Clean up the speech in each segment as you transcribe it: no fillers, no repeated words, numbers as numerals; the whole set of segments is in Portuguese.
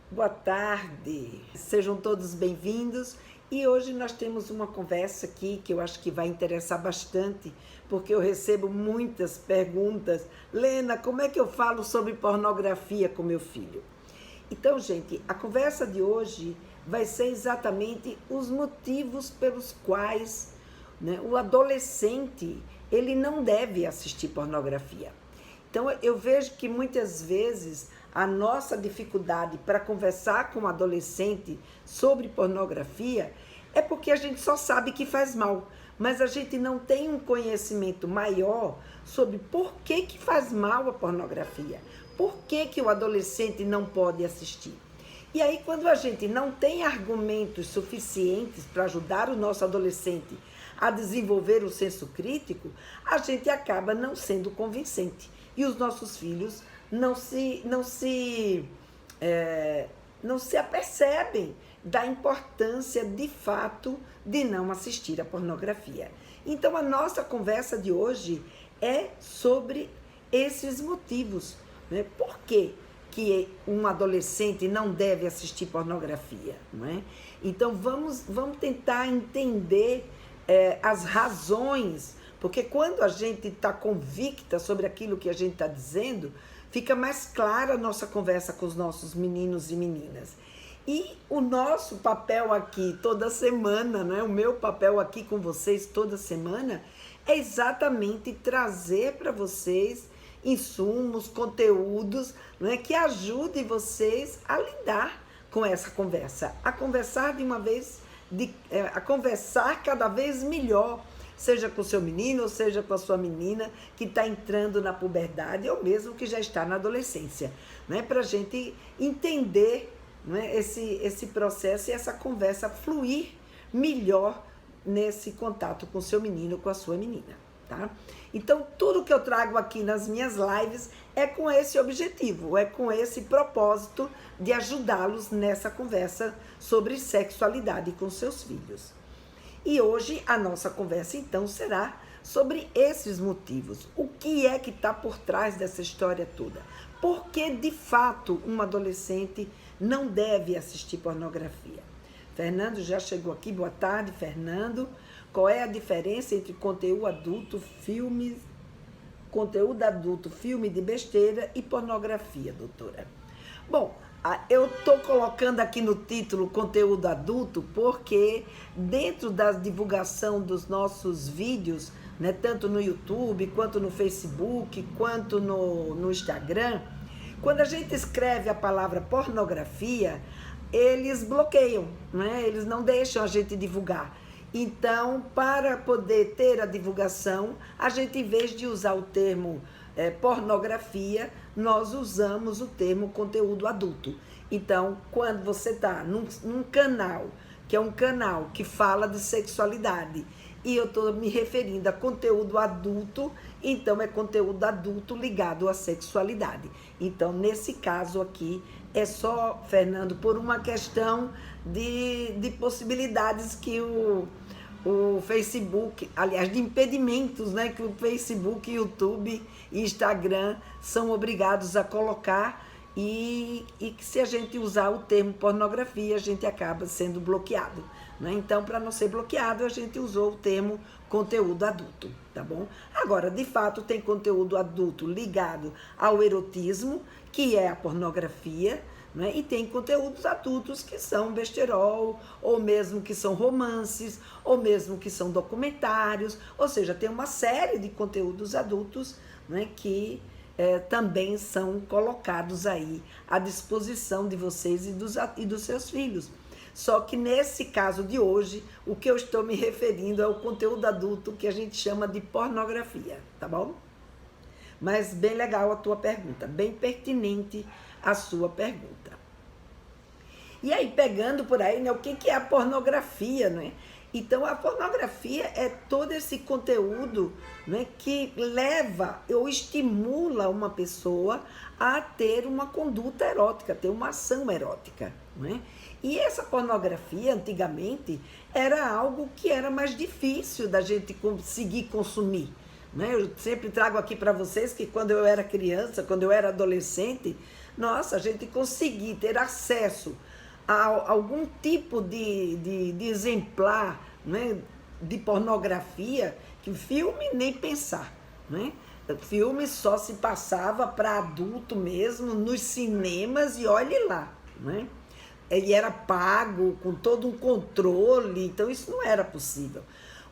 Boa tarde, sejam todos bem-vindos e hoje nós temos uma conversa aqui que eu acho que vai interessar bastante, porque eu recebo muitas perguntas. Lena, como é que eu falo sobre pornografia com meu filho? Então, gente, a conversa de hoje vai ser exatamente os motivos pelos quais, o adolescente ele não deve assistir pornografia. Então, eu vejo que muitas vezes a nossa dificuldade para conversar com um adolescente sobre pornografia é porque a gente só sabe que faz mal, mas a gente não tem um conhecimento maior sobre por que faz mal a pornografia, por que o adolescente não pode assistir. E aí, quando a gente não tem argumentos suficientes para ajudar o nosso adolescente a desenvolver o senso crítico, a gente acaba não sendo convincente. E os nossos filhos não se apercebem da importância de fato de não assistir a pornografia. Então a nossa conversa de hoje é sobre esses motivos, né? Por que um adolescente não deve assistir pornografia, não é? Então vamos tentar entender as razões, porque quando a gente está convicta sobre aquilo que a gente está dizendo, fica mais clara a nossa conversa com os nossos meninos e meninas. E o nosso papel aqui toda semana, né? O meu papel aqui com vocês toda semana é exatamente trazer para vocês insumos, conteúdos, né, que ajudem vocês a lidar com essa conversa, a conversar a conversar cada vez melhor, seja com o seu menino ou seja com a sua menina que está entrando na puberdade ou mesmo que já está na adolescência, né? Para a gente entender, né, esse processo e essa conversa fluir melhor nesse contato com o seu menino, com a sua menina, tá? Então, tudo que eu trago aqui nas minhas lives é com esse objetivo, é com esse propósito de ajudá-los nessa conversa sobre sexualidade com seus filhos. E hoje a nossa conversa, então, será sobre esses motivos. O que é que está por trás dessa história toda? Por que, de fato, um adolescente não deve assistir pornografia? Fernando já chegou aqui. Boa tarde, Fernando. Qual é a diferença entre conteúdo adulto, filme de besteira e pornografia, doutora? Bom, eu estou colocando aqui no título conteúdo adulto porque dentro da divulgação dos nossos vídeos, né, tanto no YouTube, quanto no Facebook, quanto no Instagram, quando a gente escreve a palavra pornografia, eles bloqueiam, né? Eles não deixam a gente divulgar. Então, para poder ter a divulgação, a gente, em vez de usar o termo pornografia, nós usamos o termo conteúdo adulto. Então, quando você está num canal, que é um canal que fala de sexualidade, e eu estou me referindo a conteúdo adulto, então é conteúdo adulto ligado à sexualidade. Então, nesse caso aqui, é só, Fernando, por uma questão de possibilidades que o Facebook, aliás, de impedimentos, né, que o Facebook, YouTube e Instagram são obrigados a colocar e que se a gente usar o termo pornografia, a gente acaba sendo bloqueado, né? Então, para não ser bloqueado, a gente usou o termo conteúdo adulto, tá bom? Agora, de fato, tem conteúdo adulto ligado ao erotismo, que é a pornografia, né? E tem conteúdos adultos que são besterol, ou mesmo que são romances, ou mesmo que são documentários, ou seja, tem uma série de conteúdos adultos, né, que também são colocados aí à disposição de vocês e dos seus filhos. Só que nesse caso de hoje, o que eu estou me referindo é o conteúdo adulto que a gente chama de pornografia, tá bom? Mas bem legal a tua pergunta, bem pertinente a sua pergunta. E aí, pegando por aí, né, o que é a pornografia, né? Então, a pornografia é todo esse conteúdo, né, que leva ou estimula uma pessoa a ter uma conduta erótica, ter uma ação erótica, né? E essa pornografia, antigamente, era algo que era mais difícil da gente conseguir consumir, né? Eu sempre trago aqui para vocês que quando eu era criança, quando eu era adolescente, Nossa, a gente conseguir ter acesso a algum tipo de exemplar, né, de pornografia, que filme nem pensar, né? Filme só se passava para adulto mesmo, nos cinemas, e olhe lá, né? Ele era pago, com todo um controle, então isso não era possível.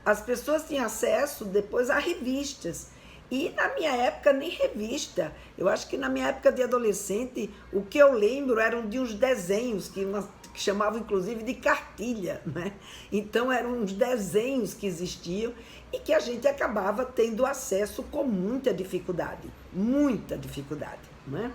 As pessoas tinham acesso depois a revistas, e na minha época nem revista. Eu acho que na minha época de adolescente, o que eu lembro eram de uns desenhos que chamavam inclusive de cartilha, né? Então eram uns desenhos que existiam e que a gente acabava tendo acesso com muita dificuldade, né?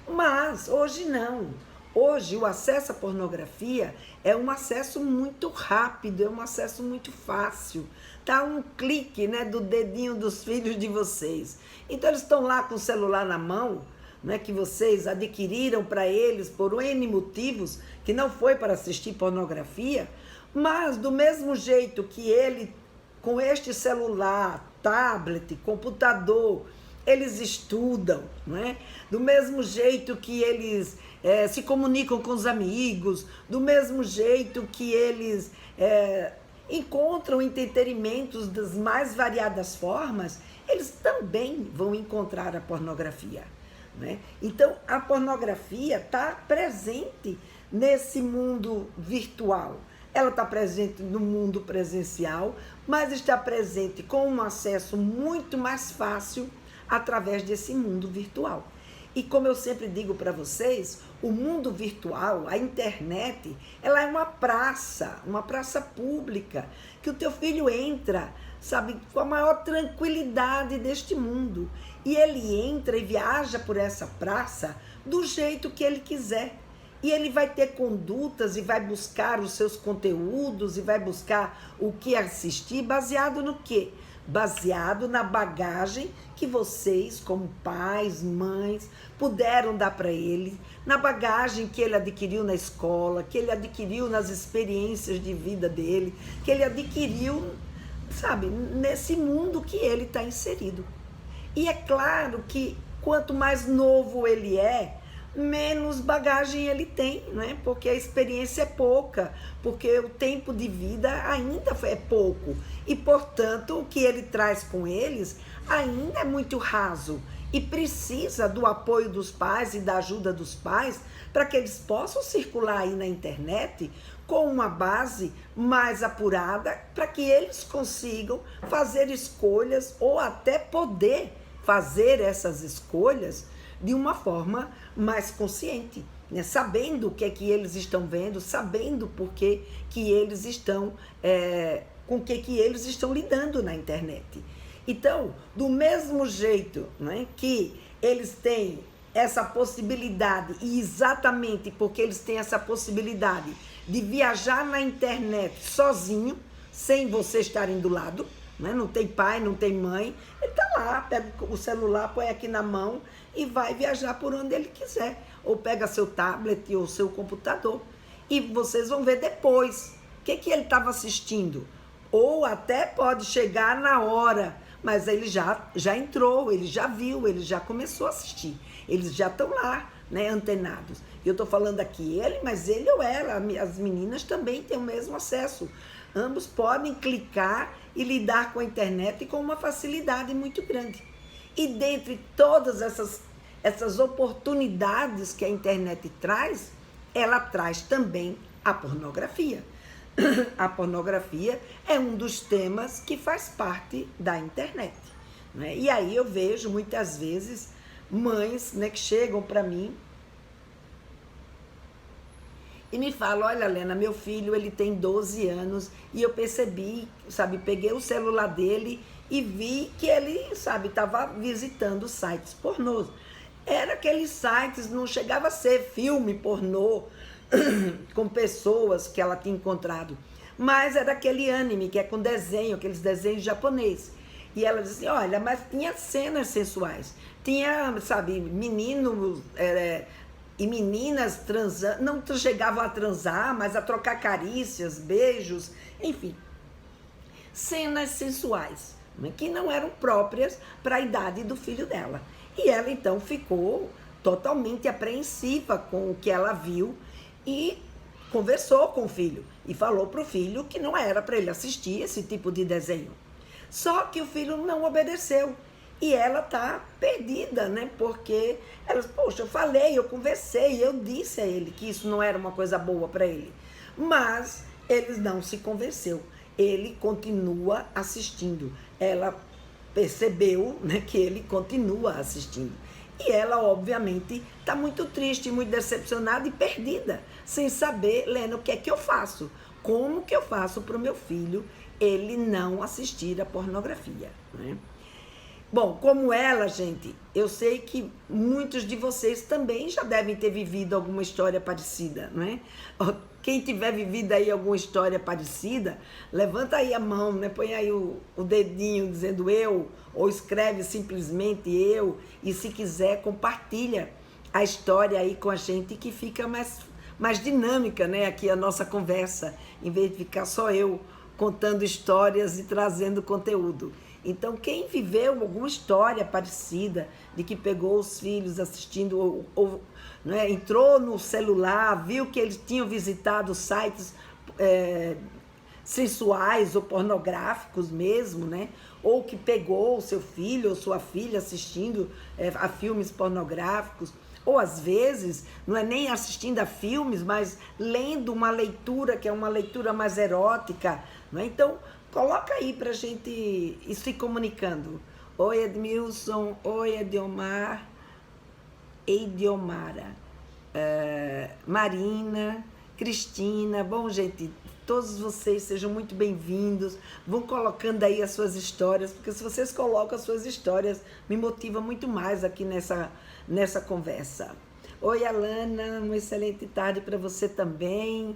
Mas hoje não. Hoje o acesso à pornografia é um acesso muito rápido, é um acesso muito fácil. Tá um clique, né, do dedinho dos filhos de vocês. Então eles estão lá com o celular na mão, né, que vocês adquiriram para eles por N motivos, que não foi para assistir pornografia, mas do mesmo jeito que ele, com este celular, tablet, computador, eles estudam, né? Do mesmo jeito que eles se comunicam com os amigos, do mesmo jeito que eles encontram entretenimentos das mais variadas formas, eles também vão encontrar a pornografia, né? Então, a pornografia está presente nesse mundo virtual. Ela está presente no mundo presencial, mas está presente com um acesso muito mais fácil através desse mundo virtual. E como eu sempre digo para vocês, o mundo virtual, a internet, ela é uma praça pública, que o teu filho entra, sabe, com a maior tranquilidade deste mundo. E ele entra e viaja por essa praça do jeito que ele quiser. E ele vai ter condutas e vai buscar os seus conteúdos e vai buscar o que assistir, baseado no quê? Baseado na bagagem que vocês, como pais, mães, puderam dar para ele, na bagagem que ele adquiriu na escola, que ele adquiriu nas experiências de vida dele, que ele adquiriu, sabe, nesse mundo que ele está inserido. E é claro que quanto mais novo ele é, menos bagagem ele tem, né? Porque a experiência é pouca, porque o tempo de vida ainda é pouco. E, portanto, o que ele traz com eles ainda é muito raso. E precisa do apoio dos pais e da ajuda dos pais para que eles possam circular aí na internet com uma base mais apurada, para que eles consigam fazer escolhas ou até poder fazer essas escolhas de uma forma mais consciente, né? Sabendo o que é que eles estão vendo, sabendo por que eles estão, com o que eles estão lidando na internet. Então, do mesmo jeito, né, que eles têm essa possibilidade, e exatamente porque eles têm essa possibilidade de viajar na internet sozinho, sem vocês estarem do lado, né? Não tem pai, não tem mãe, ele está lá, pega o celular, põe aqui na mão e vai viajar por onde ele quiser. Ou pega seu tablet ou seu computador. E vocês vão ver depois o que ele estava assistindo. Ou até pode chegar na hora, mas ele já entrou, ele já viu, ele já começou a assistir. Eles já estão lá, né, antenados. Eu estou falando aqui ele, mas ele ou ela, as meninas também têm o mesmo acesso. Ambos podem clicar e lidar com a internet com uma facilidade muito grande. E dentre todas essas oportunidades que a internet traz, ela traz também a pornografia. A pornografia é um dos temas que faz parte da internet, né? E aí eu vejo muitas vezes mães, né, que chegam para mim e me falam: olha, Lena, meu filho, ele tem 12 anos e eu percebi, sabe, peguei o celular dele e vi que ele, sabe, estava visitando sites pornôs. Era aqueles sites, não chegava a ser filme pornô com pessoas que ela tinha encontrado, mas era aquele anime que é com desenho, aqueles desenhos japoneses. E ela dizia: olha, mas tinha cenas sensuais, tinha, sabe, meninos e meninas transando, não chegavam a transar, mas a trocar carícias, beijos, enfim, cenas sensuais, né, que não eram próprias para a idade do filho dela. E ela então ficou, totalmente apreensiva com o que ela viu e conversou com o filho e falou para o filho que não era para ele assistir esse tipo de desenho. Só que o filho não obedeceu e ela tá perdida, né? Porque ela, poxa, eu falei, eu conversei, eu disse a ele que isso não era uma coisa boa para ele. Mas ele não se convenceu. Ele continua assistindo. Ela percebeu, né, que ele continua assistindo. E ela, obviamente, está muito triste, muito decepcionada e perdida, sem saber, Lena, o que é que eu faço? Como que eu faço para o meu filho ele não assistir a pornografia, né? Bom, como ela, gente, eu sei que muitos de vocês também já devem ter vivido alguma história parecida, não é? Quem tiver vivido aí alguma história parecida, levanta aí a mão, né? Põe aí o dedinho dizendo eu, ou escreve simplesmente eu, e se quiser compartilha a história aí com a gente, que fica mais dinâmica, né? Aqui a nossa conversa, em vez de ficar só eu contando histórias e trazendo conteúdo. Então, quem viveu alguma história parecida de que pegou os filhos assistindo ou né, entrou no celular, viu que eles tinham visitado sites sensuais ou pornográficos mesmo, né? Ou que pegou o seu filho ou sua filha assistindo a filmes pornográficos, ou às vezes não é nem assistindo a filmes, mas lendo uma leitura que é uma leitura mais erótica, não é? Então, coloca aí pra gente ir se comunicando. Oi, Edmilson. Oi, Ediomara. Marina, Cristina. Bom, gente, todos vocês sejam muito bem-vindos. Vão colocando aí as suas histórias, porque se vocês colocam as suas histórias, me motiva muito mais aqui nessa conversa. Oi, Alana. Uma excelente tarde para você também.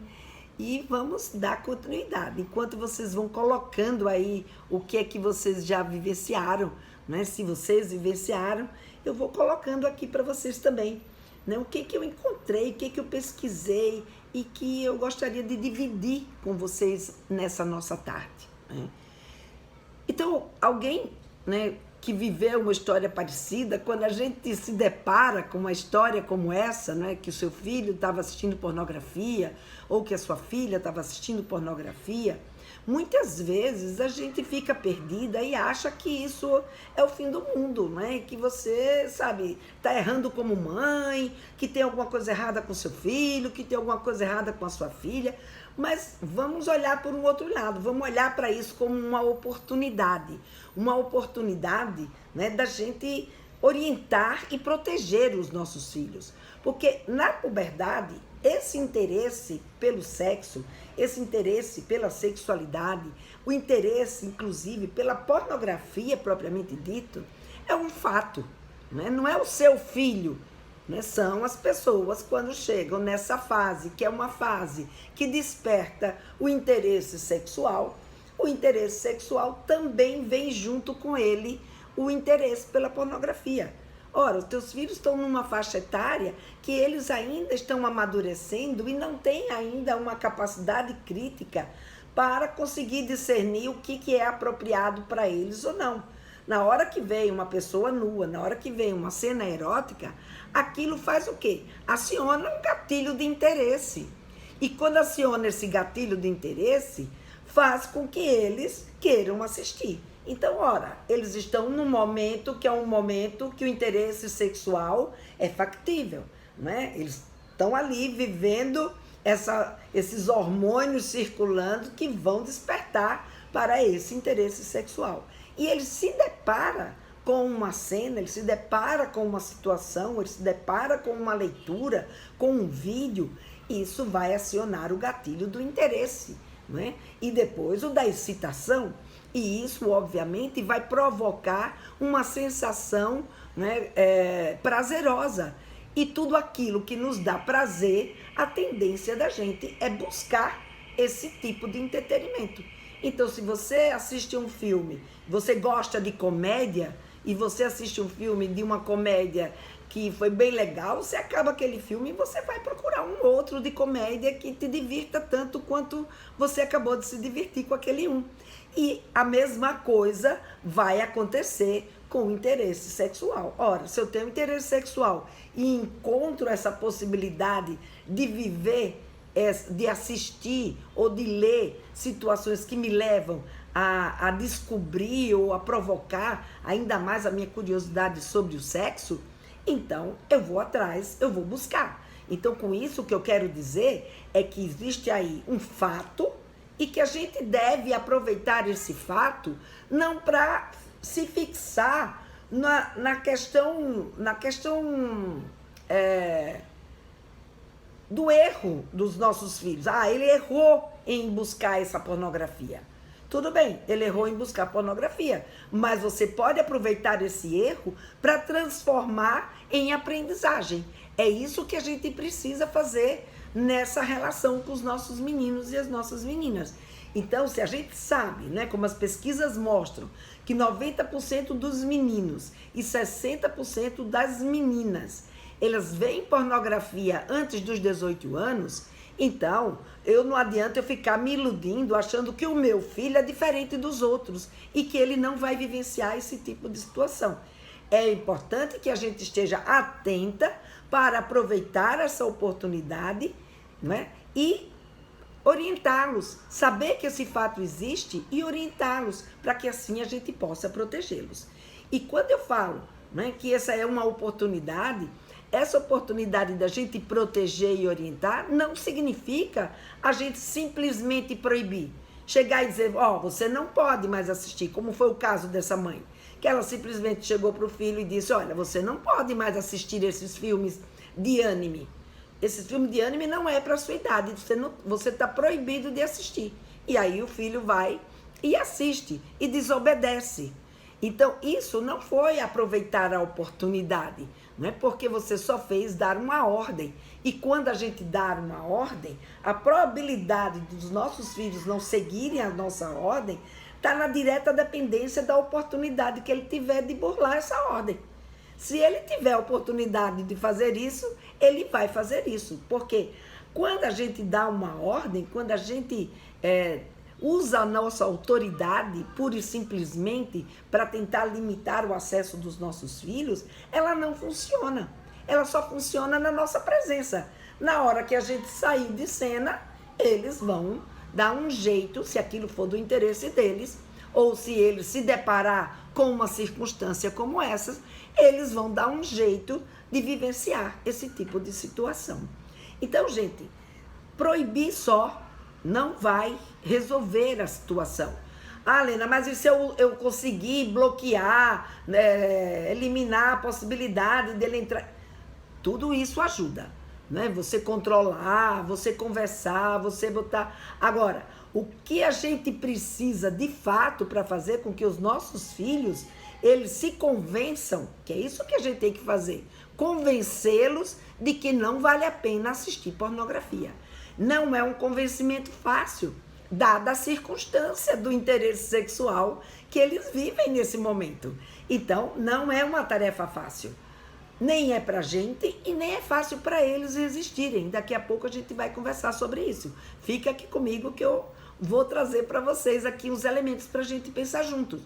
E vamos dar continuidade, enquanto vocês vão colocando aí o que é que vocês já vivenciaram, né? Se vocês vivenciaram, eu vou colocando aqui para vocês também, né? O que eu encontrei, o que eu pesquisei e que eu gostaria de dividir com vocês nessa nossa tarde, né? Então, alguém, né, que viveu uma história parecida, quando a gente se depara com uma história como essa, né, que o seu filho estava assistindo pornografia, ou que a sua filha estava assistindo pornografia, muitas vezes a gente fica perdida e acha que isso é o fim do mundo, né? Que você, sabe, está errando como mãe, que tem alguma coisa errada com seu filho, que tem alguma coisa errada com a sua filha. Mas vamos olhar por um outro lado, vamos olhar para isso como uma oportunidade, né, da gente orientar e proteger os nossos filhos. Porque na puberdade, esse interesse pelo sexo, esse interesse pela sexualidade, o interesse, inclusive, pela pornografia propriamente dito, é um fato, né? Não é o seu filho, né? São as pessoas quando chegam nessa fase, que é uma fase que desperta o interesse sexual também vem junto com ele o interesse pela pornografia. Ora, os teus filhos estão numa faixa etária que eles ainda estão amadurecendo e não têm ainda uma capacidade crítica para conseguir discernir o que é apropriado para eles ou não. Na hora que vem uma pessoa nua, na hora que vem uma cena erótica, aquilo faz o quê? Aciona um gatilho de interesse. E quando aciona esse gatilho de interesse, faz com que eles queiram assistir. Então, ora, eles estão num momento que é um momento que o interesse sexual é factível, né? Eles estão ali vivendo esses hormônios circulando que vão despertar para esse interesse sexual. E ele se depara com uma cena, ele se depara com uma situação, ele se depara com uma leitura, com um vídeo, isso vai acionar o gatilho do interesse, né? E depois o da excitação, e isso obviamente vai provocar uma sensação, né, prazerosa. E tudo aquilo que nos dá prazer, a tendência da gente é buscar esse tipo de entretenimento. Então, se você assiste um filme, você gosta de comédia, e você assiste um filme de uma comédia que foi bem legal, você acaba aquele filme e você vai procurar um outro de comédia que te divirta tanto quanto você acabou de se divertir com aquele um. E a mesma coisa vai acontecer com interesse sexual. Ora, se eu tenho interesse sexual e encontro essa possibilidade de viver, de assistir ou de ler situações que me levam a descobrir ou a provocar ainda mais a minha curiosidade sobre o sexo, então eu vou atrás, eu vou buscar. Então, com isso, o que eu quero dizer é que existe aí um fato e que a gente deve aproveitar esse fato não para se fixar na questão do erro dos nossos filhos. Ah, ele errou em buscar essa pornografia. Tudo bem, ele errou em buscar pornografia, mas você pode aproveitar esse erro para transformar em aprendizagem. É isso que a gente precisa fazer nessa relação com os nossos meninos e as nossas meninas. Então, se a gente sabe, né, como as pesquisas mostram, que 90% dos meninos e 60% das meninas, elas veem pornografia antes dos 18 anos, então, não adianta eu ficar me iludindo, achando que o meu filho é diferente dos outros e que ele não vai vivenciar esse tipo de situação. É importante que a gente esteja atenta para aproveitar essa oportunidade, né, e orientá-los, saber que esse fato existe e orientá-los para que assim a gente possa protegê-los. E quando eu falo, né, que essa é uma oportunidade, essa oportunidade da gente proteger e orientar não significa a gente simplesmente proibir. Chegar e dizer, você não pode mais assistir, como foi o caso dessa mãe, que ela simplesmente chegou para o filho e disse, olha, você não pode mais assistir esses filmes de anime. Esse filme de anime não é para a sua idade, você está proibido de assistir. E aí o filho vai e assiste e desobedece. Então, isso não foi aproveitar a oportunidade, não é porque você só fez dar uma ordem. E quando a gente dá uma ordem, a probabilidade dos nossos filhos não seguirem a nossa ordem está na direta dependência da oportunidade que ele tiver de burlar essa ordem. Se ele tiver a oportunidade de fazer isso, ele vai fazer isso. Porque quando a gente dá uma ordem, quando a gente usa a nossa autoridade pura e simplesmente para tentar limitar o acesso dos nossos filhos, ela não funciona. Ela só funciona na nossa presença. Na hora que a gente sair de cena, eles vão dar um jeito, se aquilo for do interesse deles, ou se eles se deparar com uma circunstância como essa, eles vão dar um jeito de vivenciar esse tipo de situação. Então, gente, proibir só não vai resolver a situação. Ah, Lena, mas e se eu conseguir bloquear, eliminar a possibilidade dele entrar? Tudo isso ajuda, né? Você controlar, você conversar, você botar... Agora, o que a gente precisa de fato para fazer com que os nossos filhos, eles se convençam, que é isso que a gente tem que fazer, convencê-los de que não vale a pena assistir pornografia. Não é um convencimento fácil, dada a circunstância do interesse sexual que eles vivem nesse momento. Então, não é uma tarefa fácil. Nem é pra gente e nem é fácil para eles resistirem. Daqui a pouco a gente vai conversar sobre isso. Fica aqui comigo que eu vou trazer para vocês aqui os elementos para a gente pensar juntos.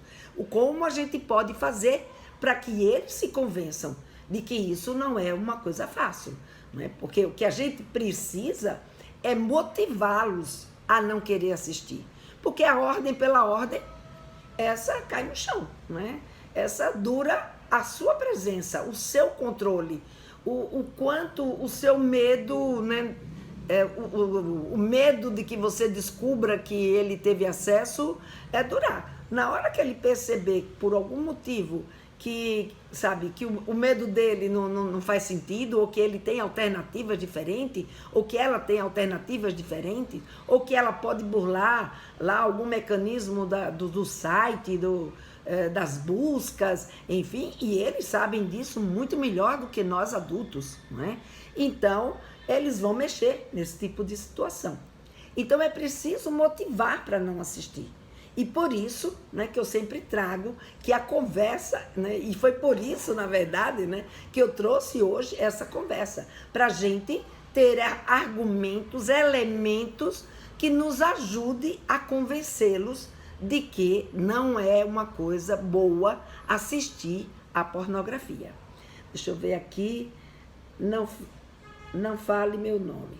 Como a gente pode fazer para que eles se convençam de que isso não é uma coisa fácil, não é? Porque o que a gente precisa é motivá-los a não querer assistir. Porque a ordem pela ordem, essa cai no chão, não é? Essa dura a sua presença, o seu controle, o quanto o seu medo, né? O medo de que você descubra que ele teve acesso durar. Na hora que ele perceber, por algum motivo, que, sabe, que o medo dele não faz sentido, ou que ele tem alternativas diferentes, ou que ela tem alternativas diferentes, ou que ela pode burlar lá algum mecanismo do site, das buscas, enfim, e eles sabem disso muito melhor do que nós adultos, não é? Então, eles vão mexer nesse tipo de situação. Então, é preciso motivar para não assistir. E por isso, né, que eu sempre trago que a conversa, né, e foi por isso, na verdade, né, que eu trouxe hoje essa conversa, para a gente ter argumentos, elementos que nos ajude a convencê-los de que não é uma coisa boa assistir à pornografia. Deixa eu ver aqui. Não fale meu nome.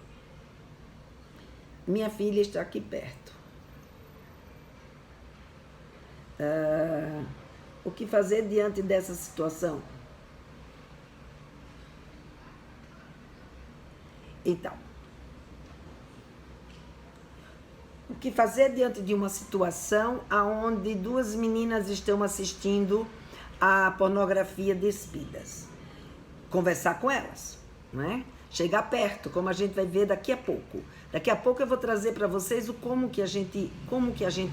Minha filha está aqui perto. O que fazer diante dessa situação? Então, o que fazer diante de uma situação onde duas meninas estão assistindo a pornografia despidas? Conversar com elas, não é? Chegar perto, como a gente vai ver daqui a pouco. Daqui a pouco eu vou trazer para vocês como que a gente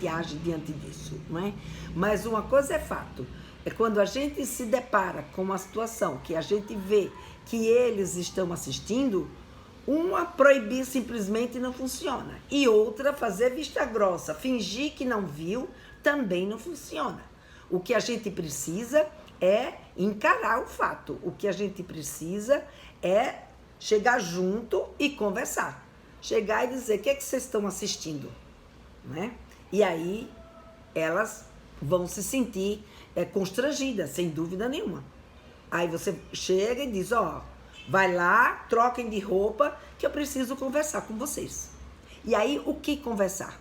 age diante disso, não é? Mas uma coisa é fato, é quando a gente se depara com uma situação que a gente vê que eles estão assistindo, uma proibir simplesmente não funciona. E outra, fazer vista grossa, fingir que não viu, também não funciona. O que a gente precisa é encarar o fato. O que a gente precisa é chegar junto e conversar. Chegar e dizer, o que é que vocês estão assistindo? Né? E aí, elas vão se sentir constrangidas, sem dúvida nenhuma. Aí você chega e diz, vai lá, troquem de roupa, que eu preciso conversar com vocês. E aí, o que conversar?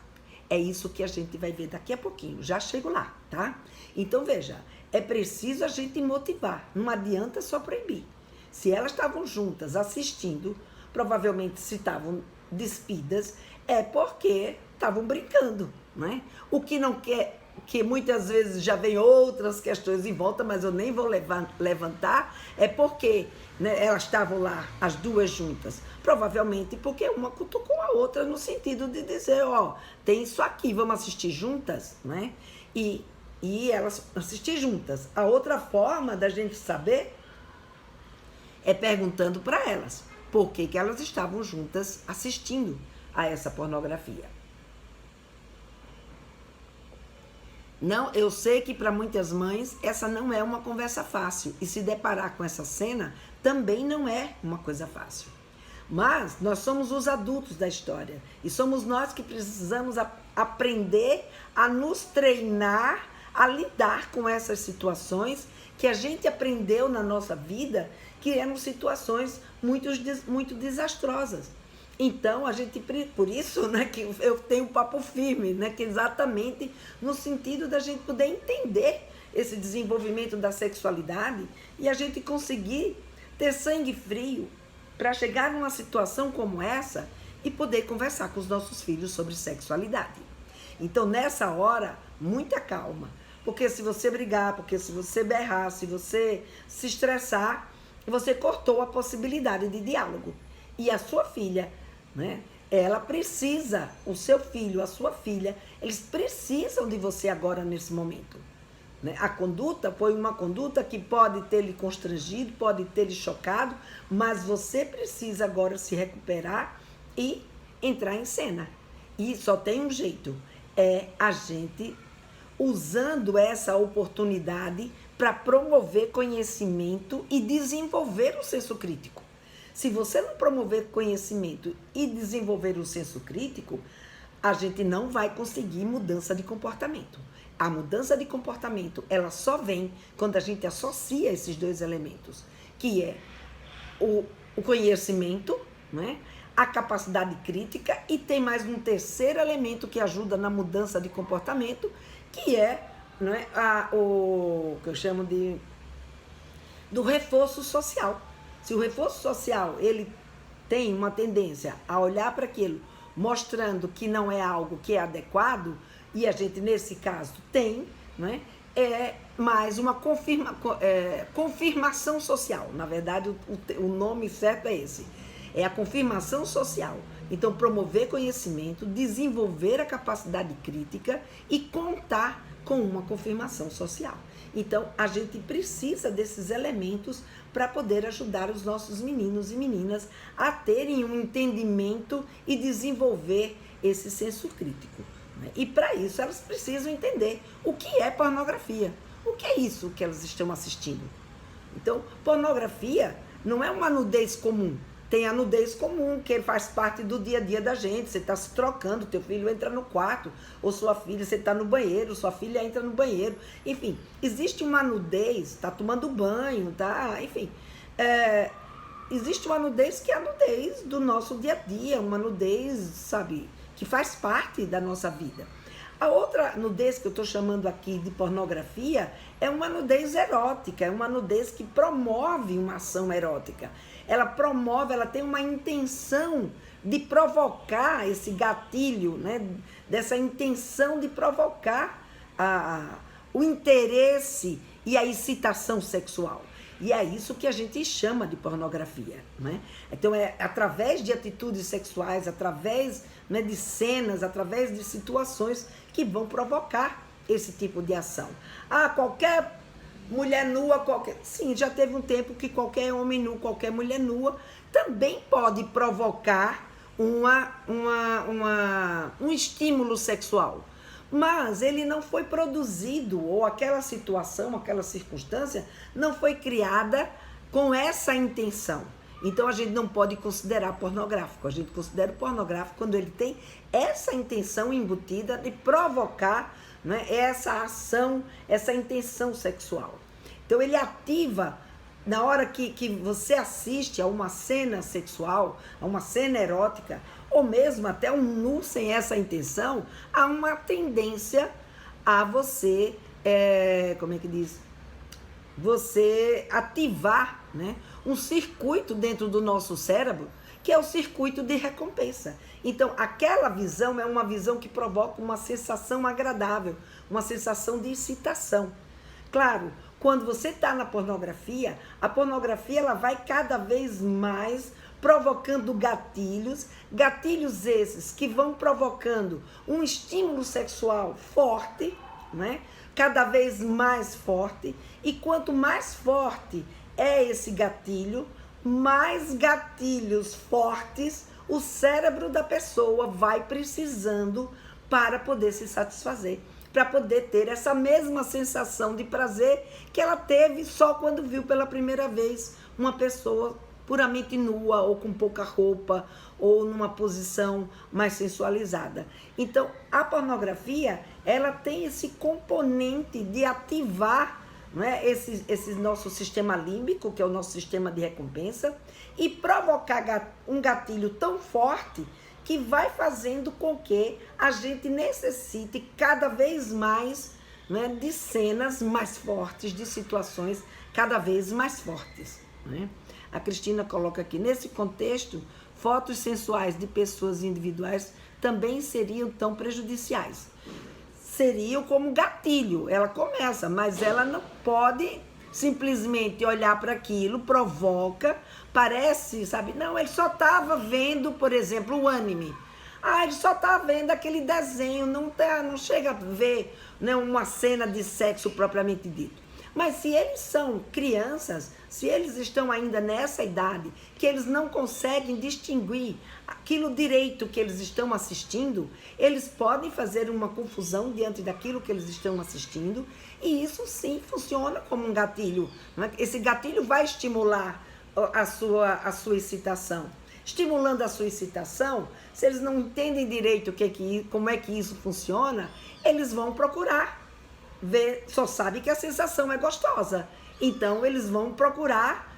É isso que a gente vai ver daqui a pouquinho. Já chego lá, tá? Então, veja, é preciso a gente motivar. Não adianta só proibir. Se elas estavam juntas assistindo, provavelmente se estavam despidas, é porque estavam brincando, né? O que não quer, que muitas vezes já vem outras questões em volta, mas eu nem vou levantar, é porque, né, elas estavam lá, as duas juntas. Provavelmente porque uma cutucou a outra no sentido de dizer, tem isso aqui, vamos assistir juntas, né? E elas assistir juntas. A outra forma da gente saber é perguntando para elas por que elas estavam juntas assistindo a essa pornografia. Não, eu sei que para muitas mães essa não é uma conversa fácil e se deparar com essa cena também não é uma coisa fácil. Mas nós somos os adultos da história e somos nós que precisamos aprender a nos treinar a lidar com essas situações que a gente aprendeu na nossa vida, que eram situações muito desastrosas. Então, por isso, né, que eu tenho um papo firme, né, que exatamente no sentido da gente poder entender esse desenvolvimento da sexualidade e a gente conseguir ter sangue frio para chegar numa situação como essa e poder conversar com os nossos filhos sobre sexualidade. Então, nessa hora, muita calma, porque se você brigar, porque se você berrar, se você se estressar, você cortou a possibilidade de diálogo. E a sua filha, né, ela precisa, o seu filho, a sua filha, eles precisam de você agora nesse momento. Né? A conduta foi uma conduta que pode ter lhe constrangido, pode ter lhe chocado, mas você precisa agora se recuperar e entrar em cena. E só tem um jeito, é a gente usando essa oportunidade para promover conhecimento e desenvolver o senso crítico. Se você não promover conhecimento e desenvolver o senso crítico, a gente não vai conseguir mudança de comportamento. A mudança de comportamento, ela só vem quando a gente associa esses dois elementos, que é o conhecimento, né? A capacidade crítica, e tem mais um terceiro elemento que ajuda na mudança de comportamento, que é, né, o que eu chamo do reforço social. Se o reforço social ele tem uma tendência a olhar para aquilo, mostrando que não é algo que é adequado, e a gente, nesse caso, tem, né, é mais uma confirmação social. Na verdade, o nome certo é esse. É a confirmação social. Então, promover conhecimento, desenvolver a capacidade crítica e contar com uma confirmação social. Então, a gente precisa desses elementos para poder ajudar os nossos meninos e meninas a terem um entendimento e desenvolver esse senso crítico. Né? E para isso, elas precisam entender o que é pornografia. O que é isso que elas estão assistindo? Então, pornografia não é uma nudez comum. Tem a nudez comum, que faz parte do dia a dia da gente. Você está se trocando, teu filho entra no quarto, ou sua filha, você está no banheiro, sua filha entra no banheiro. Enfim, existe uma nudez, está tomando banho, tá? Enfim, existe uma nudez que é a nudez do nosso dia a dia, uma nudez, sabe, que faz parte da nossa vida. A outra nudez que eu estou chamando aqui de pornografia é uma nudez erótica, é uma nudez que promove uma ação erótica. Ela promove, ela tem uma intenção de provocar esse gatilho, né? Dessa intenção de provocar o interesse e a excitação sexual. E é isso que a gente chama de pornografia, né? Então é através de atitudes sexuais, através, né, de cenas, através de situações que vão provocar esse tipo de ação. Qualquer mulher nua, sim, já teve um tempo que qualquer homem nu, qualquer mulher nua também pode provocar um estímulo sexual. Mas ele não foi produzido, ou aquela situação, aquela circunstância, não foi criada com essa intenção. Então a gente não pode considerar pornográfico. A gente considera pornográfico quando ele tem essa intenção embutida de provocar, né, essa ação, essa intenção sexual. Então ele ativa, na hora que você assiste a uma cena sexual, a uma cena erótica, ou mesmo até um nu sem essa intenção, há uma tendência a você, você ativar, né, um circuito dentro do nosso cérebro, que é o circuito de recompensa. Então, aquela visão é uma visão que provoca uma sensação agradável, uma sensação de excitação. Claro, quando você está na pornografia, a pornografia ela vai cada vez mais provocando gatilhos esses que vão provocando um estímulo sexual forte, né? Cada vez mais forte, e quanto mais forte é esse gatilho, mais gatilhos fortes o cérebro da pessoa vai precisando para poder se satisfazer, para poder ter essa mesma sensação de prazer que ela teve só quando viu pela primeira vez uma pessoa puramente nua ou com pouca roupa ou numa posição mais sensualizada. Então, a pornografia, ela tem esse componente de ativar, né, esse nosso sistema límbico, que é o nosso sistema de recompensa, e provocar um gatilho tão forte que vai fazendo com que a gente necessite cada vez mais, né, de cenas mais fortes, de situações cada vez mais fortes, né? A Cristina coloca aqui, nesse contexto, fotos sensuais de pessoas individuais também seriam tão prejudiciais. Seriam como gatilho, ela começa, mas ela não pode simplesmente olhar para aquilo, provoca, parece, sabe? Não, ele só estava vendo, por exemplo, o anime. Ele só está vendo aquele desenho, não chega a ver, né, uma cena de sexo propriamente dito. Mas se eles são crianças, se eles estão ainda nessa idade, que eles não conseguem distinguir aquilo direito que eles estão assistindo, eles podem fazer uma confusão diante daquilo que eles estão assistindo, e isso sim funciona como um gatilho. Esse gatilho vai estimular a sua excitação. Estimulando a sua excitação, se eles não entendem direito como é que isso funciona, eles vão procurar só sabe que a sensação é gostosa. Então, eles vão procurar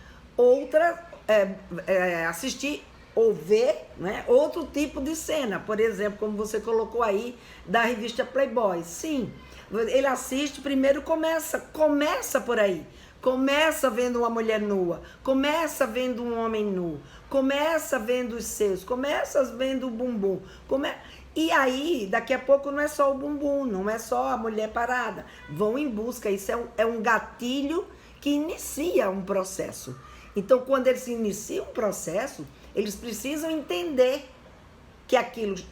assistir ou ver, né, outro tipo de cena. Por exemplo, como você colocou aí, da revista Playboy. Sim, ele assiste, primeiro começa por aí. Começa vendo uma mulher nua, começa vendo um homem nu, começa vendo os seios, começa vendo o bumbum, e aí, daqui a pouco não é só o bumbum, não é só a mulher parada. Vão em busca, isso é um gatilho que inicia um processo. Então, quando eles iniciam um processo, eles precisam entender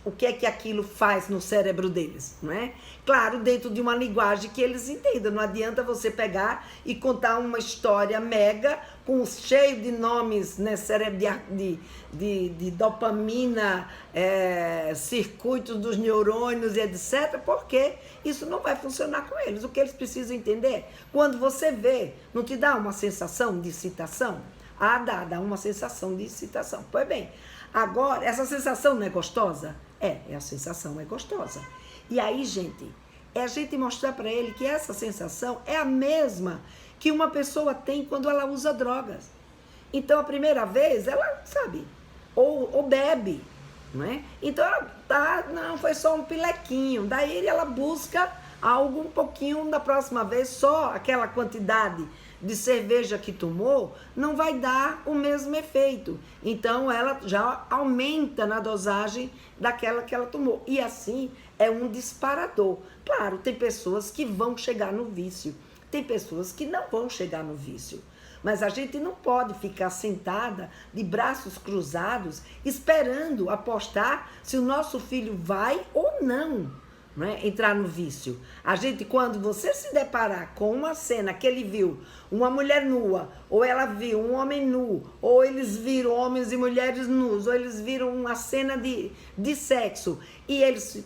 o que é que aquilo faz no cérebro deles, não é? Claro, dentro de uma linguagem que eles entendam. Não adianta você pegar e contar uma história mega, cheio de nomes, né, cérebro de dopamina, circuitos dos neurônios e etc., porque isso não vai funcionar com eles. O que eles precisam entender, quando você vê, não te dá uma sensação de excitação? dá uma sensação de excitação. Pois bem, agora, essa sensação não é gostosa? A sensação é gostosa. E aí, gente, é a gente mostrar para ele que essa sensação é a mesma que uma pessoa tem quando ela usa drogas. Então, a primeira vez, ela, sabe, ou bebe, não é? Então, ela não, foi só um pilequinho. Daí, ela busca algo um pouquinho da próxima vez, só aquela quantidade de cerveja que tomou, não vai dar o mesmo efeito. Então, ela já aumenta na dosagem daquela que ela tomou. E assim, é um disparador. Claro, tem pessoas que vão chegar no vício. Tem pessoas que não vão chegar no vício. Mas a gente não pode ficar sentada de braços cruzados esperando apostar se o nosso filho vai ou não, entrar no vício. A gente, quando você se deparar com uma cena que ele viu uma mulher nua, ou ela viu um homem nu, ou eles viram homens e mulheres nus, ou eles viram uma cena de sexo, e eles,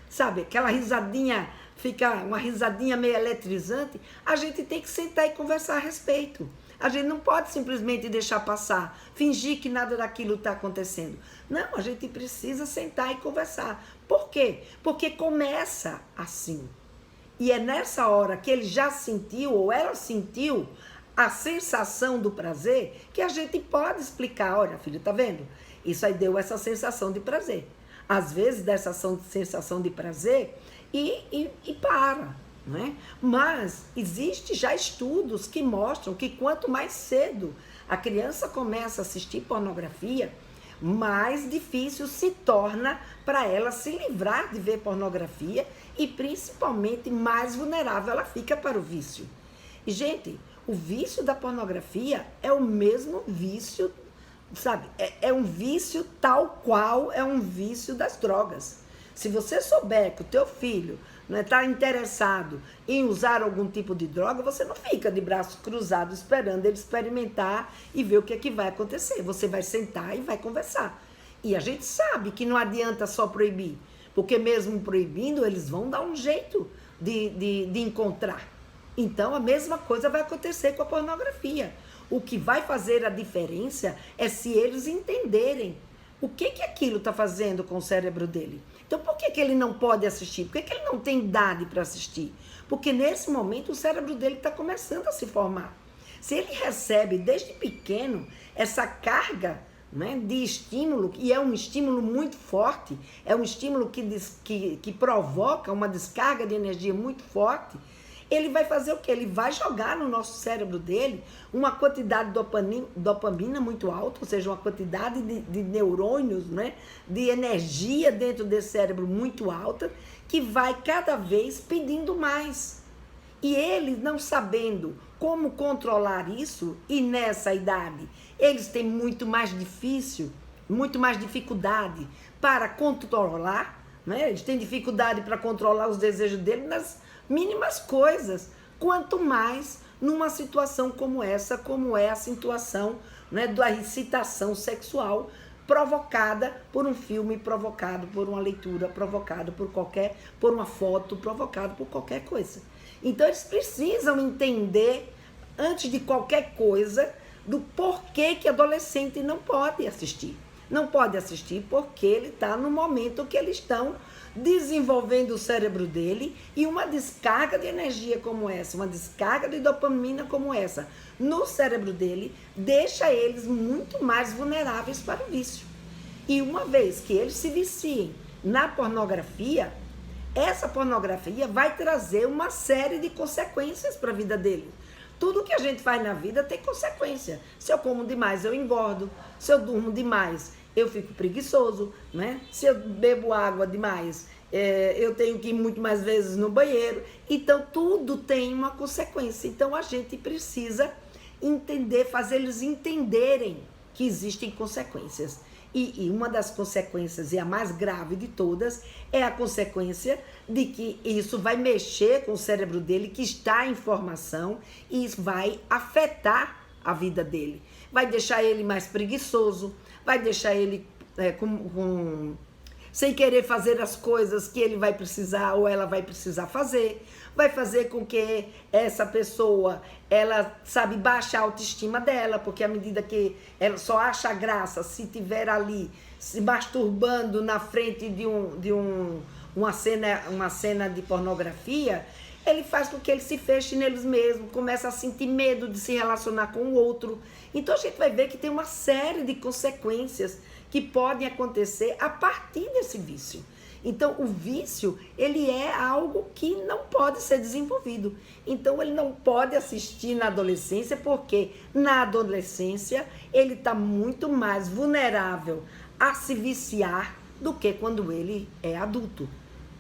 sabe, aquela risadinha, fica uma risadinha meio eletrizante, a gente tem que sentar e conversar a respeito. A gente não pode simplesmente deixar passar, fingir que nada daquilo está acontecendo. Não, a gente precisa sentar e conversar. Por quê? Porque começa assim. E é nessa hora que ele já sentiu, ou ela sentiu, a sensação do prazer, que a gente pode explicar. Olha, filho, tá vendo? Isso aí deu essa sensação de prazer. Às vezes, dessa sensação de prazer, e para, não é? Mas existe já estudos que mostram que quanto mais cedo a criança começa a assistir pornografia, mais difícil se torna para ela se livrar de ver pornografia e principalmente mais vulnerável ela fica para o vício. E, gente, o vício da pornografia é o mesmo vício, sabe? É um vício tal qual é um vício das drogas. Se você souber que o teu filho não está interessado em usar algum tipo de droga, você não fica de braços cruzados esperando ele experimentar e ver o que é que vai acontecer. Você vai sentar e vai conversar. E a gente sabe que não adianta só proibir, porque mesmo proibindo, eles vão dar um jeito de encontrar. Então, a mesma coisa vai acontecer com a pornografia. O que vai fazer a diferença é se eles entenderem o que aquilo está fazendo com o cérebro dele. Então, por que ele não pode assistir? Por que ele não tem idade para assistir? Porque nesse momento o cérebro dele está começando a se formar. Se ele recebe desde pequeno essa carga, né, de estímulo, e é um estímulo muito forte, é um estímulo que provoca uma descarga de energia muito forte, ele vai fazer o quê? Ele vai jogar no nosso cérebro dele uma quantidade de dopamina muito alta, ou seja, uma quantidade de neurônios, né, de energia dentro desse cérebro muito alta, que vai cada vez pedindo mais. E ele não sabendo como controlar isso, e nessa idade, eles têm muito mais dificuldade para controlar, né? Eles têm dificuldade para controlar os desejos dele nas mínimas coisas, quanto mais numa situação como essa, como é a situação, né, da excitação sexual provocada por um filme, provocado por uma leitura, provocado por uma foto, provocado por qualquer coisa. Então eles precisam entender, antes de qualquer coisa, do porquê que adolescente não pode assistir. Não pode assistir porque ele está no momento que eles estão desenvolvendo o cérebro dele, e uma descarga de energia como essa, uma descarga de dopamina como essa no cérebro dele, deixa eles muito mais vulneráveis para o vício. E uma vez que eles se viciem na pornografia, essa pornografia vai trazer uma série de consequências para a vida dele. Tudo que a gente faz na vida tem consequência. Se eu como demais, eu engordo. Se eu durmo demais, eu fico preguiçoso, né? Se eu bebo água demais, eu tenho que ir muito mais vezes no banheiro. Então, tudo tem uma consequência. Então, a gente precisa entender, fazer eles entenderem que existem consequências. E uma das consequências, e a mais grave de todas, é a consequência de que isso vai mexer com o cérebro dele, que está em formação, e isso vai afetar a vida dele. Vai deixar ele mais preguiçoso, vai deixar ele sem querer fazer as coisas que ele vai precisar ou ela vai precisar fazer. Vai fazer com que essa pessoa, ela, sabe, baixe a autoestima dela, porque à medida que ela só acha graça se tiver ali se masturbando na frente de uma cena de pornografia, ele faz com que ele se feche neles mesmo, começa a sentir medo de se relacionar com o outro. Então a gente vai ver que tem uma série de consequências que podem acontecer a partir desse vício. Então o vício, ele é algo que não pode ser desenvolvido. Então ele não pode assistir na adolescência, porque na adolescência ele está muito mais vulnerável a se viciar do que quando ele é adulto.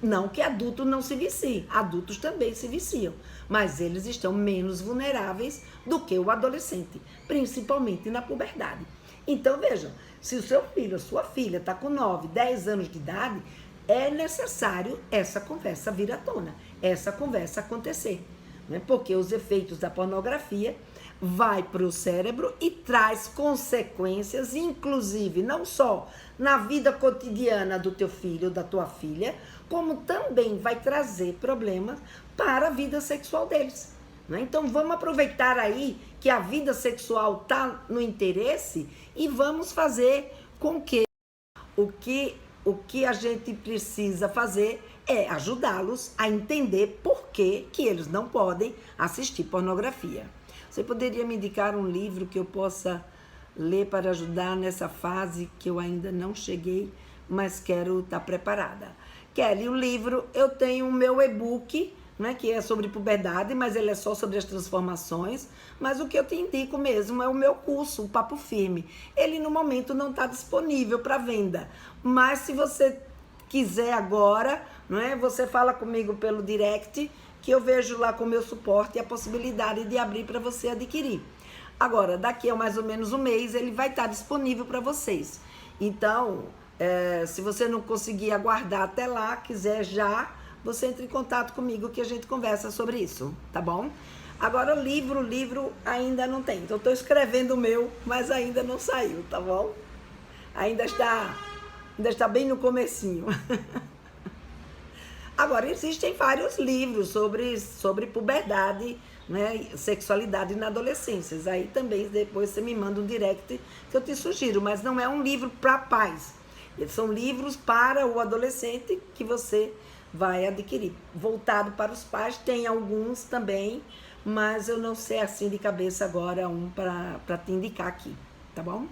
Não que adulto não se vicie, adultos também se viciam, mas eles estão menos vulneráveis do que o adolescente, principalmente na puberdade. Então vejam, se o seu filho, a sua filha está com 9, 10 anos de idade, é necessário essa conversa vir à tona, essa conversa acontecer, né? Porque os efeitos da pornografia vai para o cérebro e traz consequências, inclusive não só na vida cotidiana do teu filho ou da tua filha, como também vai trazer problemas para a vida sexual deles, né? Então vamos aproveitar aí que a vida sexual está no interesse e vamos fazer com que o que a gente precisa fazer é ajudá-los a entender por que eles não podem assistir pornografia. Você poderia me indicar um livro que eu possa ler para ajudar nessa fase que eu ainda não cheguei, mas quero estar preparada? Kelly, o livro, eu tenho o meu e-book, né, que é sobre puberdade, mas ele é só sobre as transformações. Mas o que eu te indico mesmo é o meu curso, o Papo Firme. Ele no momento não está disponível para venda, mas se você quiser agora, não é, você fala comigo pelo direct, que eu vejo lá com o meu suporte a possibilidade de abrir para você adquirir. Agora, daqui a mais ou menos um mês, ele vai estar disponível para vocês. Então, se você não conseguir aguardar até lá, quiser já, você entra em contato comigo que a gente conversa sobre isso, tá bom? Agora, o livro ainda não tem. Então, estou escrevendo o meu, mas ainda não saiu, tá bom? Ainda está bem no comecinho. Agora, existem vários livros sobre puberdade, né, sexualidade na adolescência. Aí também depois você me manda um direct que eu te sugiro, mas não é um livro para pais. Eles são livros para o adolescente que você vai adquirir. Voltado para os pais, tem alguns também, mas eu não sei assim de cabeça agora um para te indicar aqui, tá bom?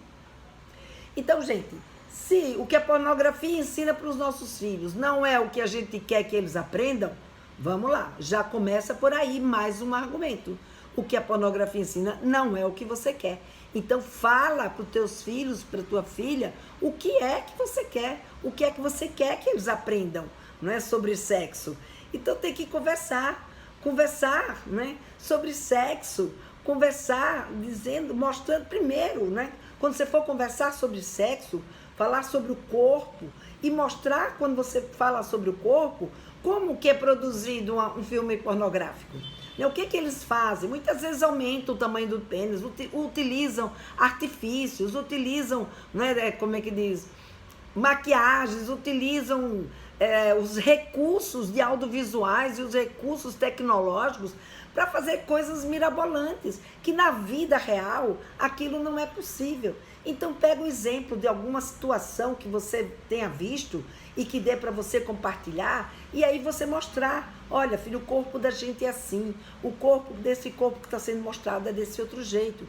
Então, gente, se o que a pornografia ensina para os nossos filhos não é o que a gente quer que eles aprendam, vamos lá, já começa por aí mais um argumento. O que a pornografia ensina não é o que você quer. Então fala para os teus filhos, para tua filha, o que é que você quer, o que é que você quer que eles aprendam, não é, sobre sexo. Então tem que conversar, né, sobre sexo, conversar, dizendo, mostrando primeiro, né, quando você for conversar sobre sexo, falar sobre o corpo e mostrar, quando você fala sobre o corpo, como que é produzido um filme pornográfico. O que eles fazem? Muitas vezes aumentam o tamanho do pênis, utilizam artifícios, utilizam, né, como é que diz, maquiagens, utilizam os recursos de audiovisuais e os recursos tecnológicos para fazer coisas mirabolantes, que na vida real aquilo não é possível. Então pega um exemplo de alguma situação que você tenha visto e que dê para você compartilhar, e aí você mostrar, olha filho, o corpo da gente é assim, o corpo desse corpo que está sendo mostrado é desse outro jeito.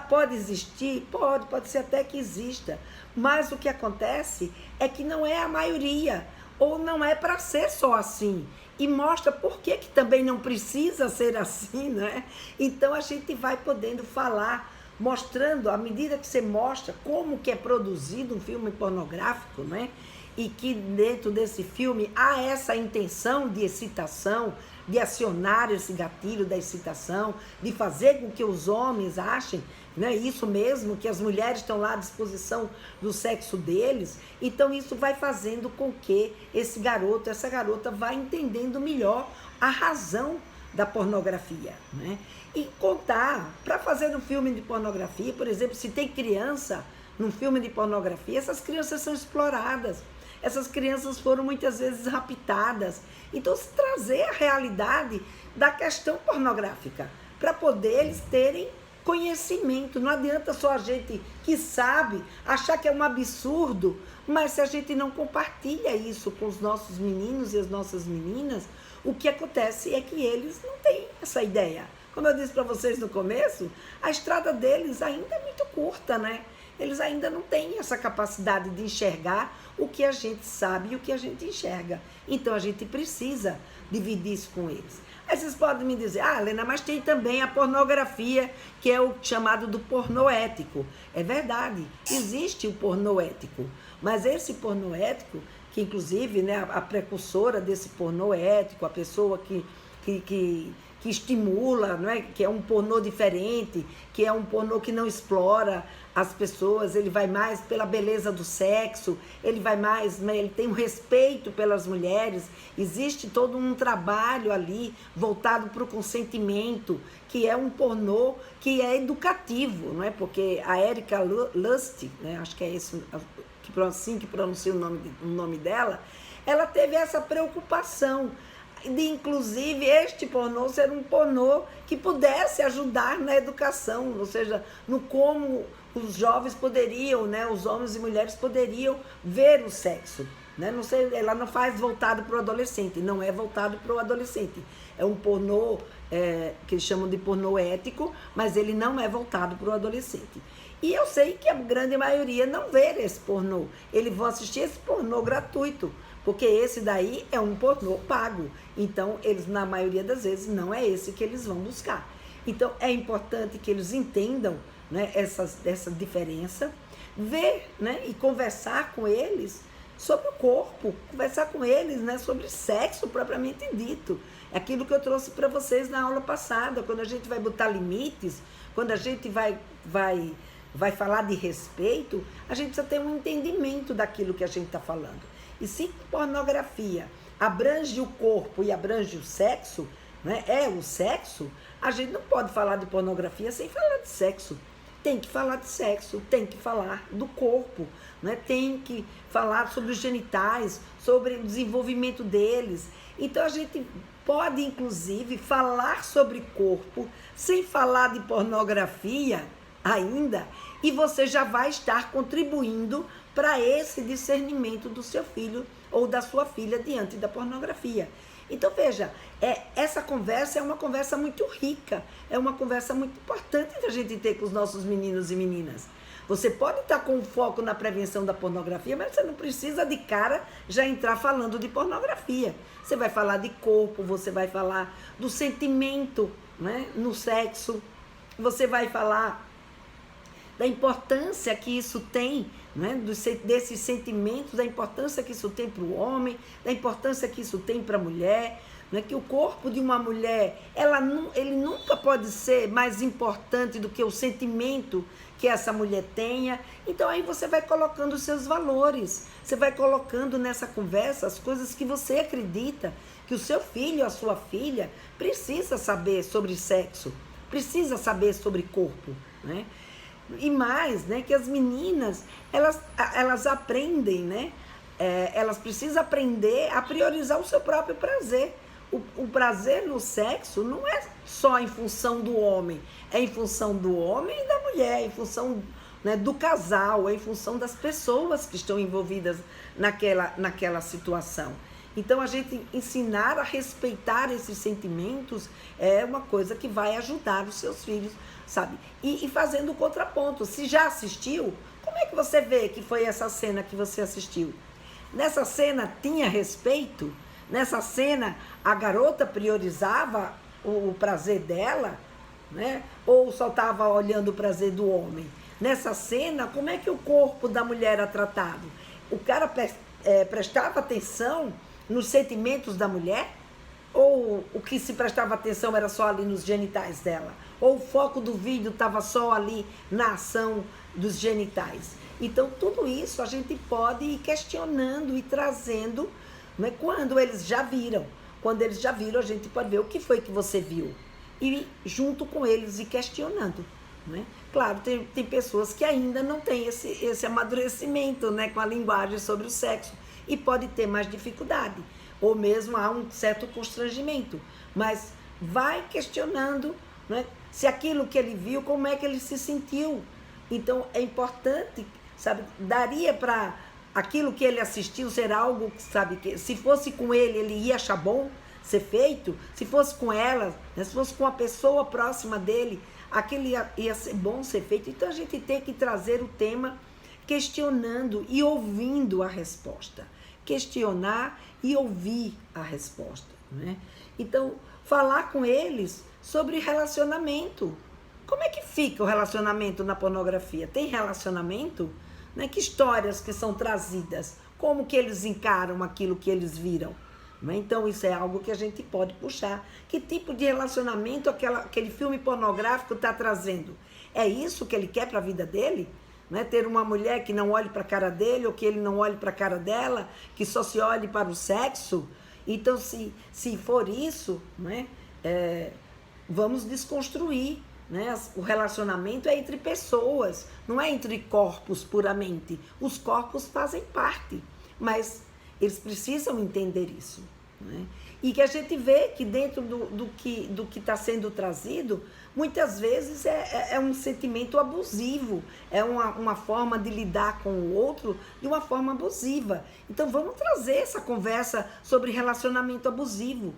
Pode existir? Pode ser até que exista, mas o que acontece é que não é a maioria, ou não é para ser só assim, e mostra por que também não precisa ser assim, né? Então a gente vai podendo falar, mostrando, à medida que você mostra como que é produzido um filme pornográfico, né? E que dentro desse filme há essa intenção de excitação, de acionar esse gatilho da excitação, de fazer com que os homens achem, né, isso mesmo, que as mulheres estão lá à disposição do sexo deles. Então isso vai fazendo com que esse garoto, essa garota vá entendendo melhor a razão da pornografia, né? E contar, para fazer um filme de pornografia, por exemplo, se tem criança num filme de pornografia, essas crianças são exploradas. Essas crianças foram muitas vezes raptadas. Então, se trazer a realidade da questão pornográfica, para poder eles terem conhecimento. Não adianta só a gente que sabe achar que é um absurdo, mas se a gente não compartilha isso com os nossos meninos e as nossas meninas, o que acontece é que eles não têm essa ideia. Como eu disse para vocês no começo, a estrada deles ainda é muito curta, né? Eles ainda não têm essa capacidade de enxergar o que a gente sabe e o que a gente enxerga. Então a gente precisa dividir isso com eles. Aí vocês podem me dizer, Lena, mas tem também a pornografia, que é o chamado do pornô ético. É verdade, existe o pornô ético, mas esse pornô ético, que inclusive, né, a precursora desse pornô ético, a pessoa que estimula, não é? Que é um pornô diferente, que é um pornô que não explora as pessoas, ele vai mais pela beleza do sexo, ele vai mais, né, ele tem um respeito pelas mulheres, existe todo um trabalho ali voltado para o consentimento, que é um pornô que é educativo, não é? Porque a Erika Lust, né, acho que é esse, assim que pronuncia o nome dela, ela teve essa preocupação de, inclusive, este pornô ser um pornô que pudesse ajudar na educação, ou seja, no como os jovens poderiam, né, os homens e mulheres poderiam ver o sexo. Né? Não sei, ela não faz voltado para o adolescente, não é voltado para o adolescente. É um pornô que eles chamam de pornô ético, mas ele não é voltado para o adolescente. E eu sei que a grande maioria não vê esse pornô. Eles vão assistir esse pornô gratuito, porque esse daí é um pornô pago. Então, eles, na maioria das vezes, não é esse que eles vão buscar. Então, é importante que eles entendam, né, essa diferença, ver, né, e conversar com eles sobre o corpo, conversar com eles, né, sobre sexo propriamente dito. É aquilo que eu trouxe para vocês na aula passada, quando a gente vai botar limites, quando a gente vai falar de respeito, a gente precisa ter um entendimento daquilo que a gente está falando. E se pornografia abrange o corpo e abrange o sexo, né, é o sexo, a gente não pode falar de pornografia sem falar de sexo. Tem que falar de sexo, tem que falar do corpo, né? Tem que falar sobre os genitais, sobre o desenvolvimento deles. Então a gente pode, inclusive, falar sobre corpo sem falar de pornografia ainda, e você já vai estar contribuindo para esse discernimento do seu filho ou da sua filha diante da pornografia. Então, veja, essa conversa é uma conversa muito rica, é uma conversa muito importante que a gente ter com os nossos meninos e meninas. Você pode estar com foco na prevenção da pornografia, mas você não precisa de cara já entrar falando de pornografia. Você vai falar de corpo, você vai falar do sentimento, né, no sexo, você vai falar da importância que isso tem, né, desses sentimentos, da importância que isso tem para o homem, da importância que isso tem para a mulher, né, que o corpo de uma mulher, ele nunca pode ser mais importante do que o sentimento que essa mulher tenha. Então aí você vai colocando os seus valores, você vai colocando nessa conversa as coisas que você acredita que o seu filho, a sua filha, precisa saber sobre sexo, precisa saber sobre corpo, né? E mais, né, que as meninas, elas aprendem, né, elas precisam aprender a priorizar o seu próprio prazer. O prazer no sexo não é só em função do homem, é em função do homem e da mulher, é em função, né, do casal, é em função das pessoas que estão envolvidas naquela situação. Então, a gente ensinar a respeitar esses sentimentos é uma coisa que vai ajudar os seus filhos, sabe? E fazendo o contraponto. Se já assistiu, como é que você vê que foi essa cena que você assistiu? Nessa cena tinha respeito? Nessa cena a garota priorizava o prazer dela, né? Ou só estava olhando o prazer do homem? Nessa cena, como é que o corpo da mulher era tratado? O cara prestava atenção nos sentimentos da mulher? Ou o que se prestava atenção era só ali nos genitais dela? Ou o foco do vídeo estava só ali na ação dos genitais? Então, tudo isso a gente pode ir questionando e trazendo, né, quando eles já viram. Quando eles já viram, a gente pode ver o que foi que você viu. E junto com eles ir questionando, né? Claro, tem pessoas que ainda não têm esse amadurecimento, né, com a linguagem sobre o sexo. e pode ter mais dificuldade, ou mesmo há um certo constrangimento, mas vai questionando, né, se aquilo que ele viu, como é que ele se sentiu. Então é importante, sabe, daria para aquilo que ele assistiu ser algo, sabe, que se fosse com ele ia achar bom ser feito, se fosse com ela, né, se fosse com a pessoa próxima dele, aquilo ia ser bom ser feito. Então a gente tem que trazer o tema questionando e ouvindo a resposta. Questionar e ouvir a resposta, né? Então, falar com eles sobre relacionamento. Como é que fica o relacionamento na pornografia? Tem relacionamento? Né? Que histórias que são trazidas? Como que eles encaram aquilo que eles viram? Né? Então, isso é algo que a gente pode puxar. Que tipo de relacionamento aquele filme pornográfico está trazendo? É isso que ele quer para a vida dele? Né? Ter uma mulher que não olhe para a cara dele, ou que ele não olhe para a cara dela, que só se olhe para o sexo? Então, se for isso, né, vamos desconstruir. Né? O relacionamento é entre pessoas, não é entre corpos puramente. Os corpos fazem parte, mas eles precisam entender isso. Né? E que a gente vê que dentro do que está sendo trazido, muitas vezes é um sentimento abusivo, é uma forma de lidar com o outro de uma forma abusiva. Então vamos trazer essa conversa sobre relacionamento abusivo,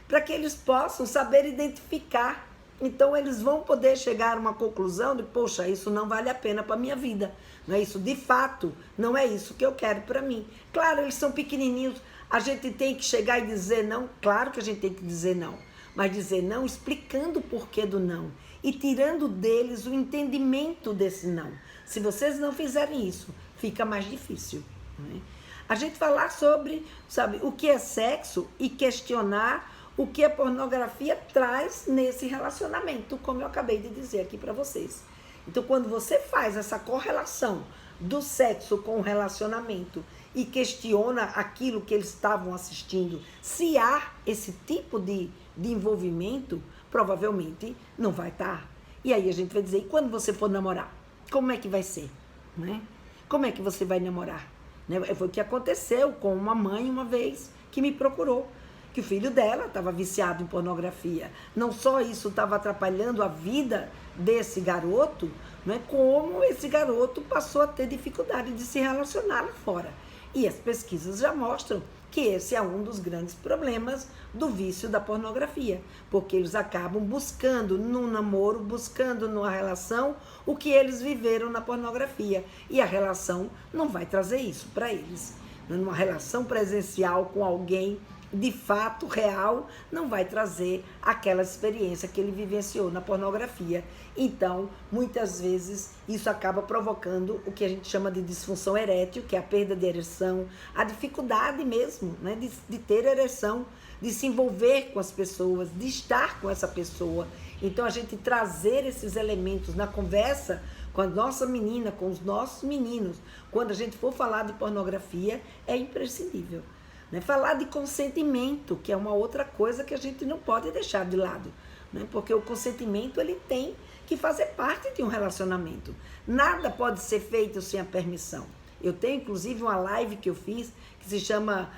para que eles possam saber identificar. Então eles vão poder chegar a uma conclusão de, poxa, isso não vale a pena para a minha vida. Não é isso, de fato, não é isso que eu quero para mim. Claro, eles são pequenininhos, a gente tem que chegar e dizer não, claro que a gente tem que dizer não. Mas dizer não explicando o porquê do não e tirando deles o entendimento desse não. Se vocês não fizerem isso, fica mais difícil. Né? A gente falar sobre, sabe, o que é sexo e questionar o que a pornografia traz nesse relacionamento, como eu acabei de dizer aqui para vocês. Então, quando você faz essa correlação do sexo com o relacionamento e questiona aquilo que eles estavam assistindo, se há esse tipo de envolvimento, provavelmente não vai estar. E aí a gente vai dizer, e quando você for namorar, como é que vai ser? Né? Como é que você vai namorar? Né? Foi o que aconteceu com uma mãe uma vez que me procurou, que o filho dela estava viciado em pornografia. Não só isso estava atrapalhando a vida desse garoto, né, como esse garoto passou a ter dificuldade de se relacionar lá fora. E as pesquisas já mostram que esse é um dos grandes problemas do vício da pornografia, porque eles acabam buscando no namoro, buscando numa relação o que eles viveram na pornografia, e a relação não vai trazer isso para eles. Numa relação presencial com alguém de fato real, não vai trazer aquela experiência que ele vivenciou na pornografia. Então, muitas vezes, isso acaba provocando o que a gente chama de disfunção erétil, que é a perda de ereção, a dificuldade mesmo, né, de ter ereção, de se envolver com as pessoas, de estar com essa pessoa. Então, a gente trazer esses elementos na conversa com a nossa menina, com os nossos meninos, quando a gente for falar de pornografia, é imprescindível. Né? Falar de consentimento, que é uma outra coisa que a gente não pode deixar de lado, né? Porque o consentimento ele tem que fazer parte de um relacionamento. Nada pode ser feito sem a permissão. Eu tenho inclusive uma live que eu fiz que se chama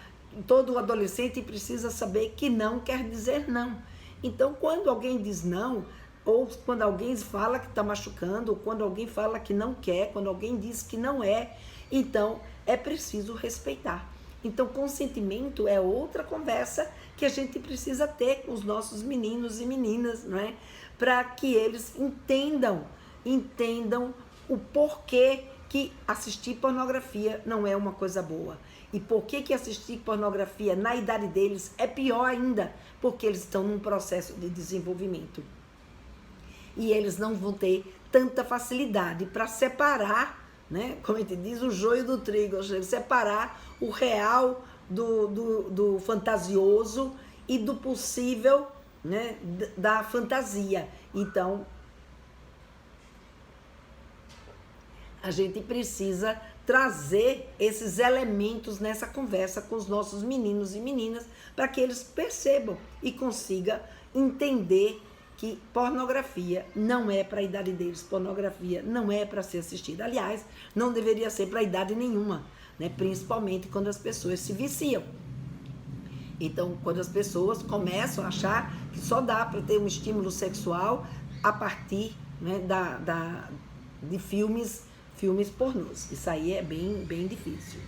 Todo Adolescente Precisa Saber que Não Quer Dizer Não. Então, quando alguém diz não, ou quando alguém fala que está machucando, ou quando alguém fala que não quer, quando alguém diz que não é, então é preciso respeitar. Então, consentimento é outra conversa que a gente precisa ter com os nossos meninos e meninas, não é? Para que eles entendam o porquê que assistir pornografia não é uma coisa boa. E por que assistir pornografia na idade deles é pior ainda, porque eles estão num processo de desenvolvimento. E eles não vão ter tanta facilidade para separar, né? Como a gente diz, o joio do trigo, ou seja, separar o real do fantasioso e do possível, né? Da fantasia. Então, a gente precisa trazer esses elementos nessa conversa com os nossos meninos e meninas para que eles percebam e consigam entender que pornografia não é para a idade deles, pornografia não é para ser assistida. Aliás, não deveria ser para idade nenhuma, né? Principalmente quando as pessoas se viciam. Então, quando as pessoas começam a achar que só dá para ter um estímulo sexual a partir, né, de filmes pornôs. Isso aí é bem difícil.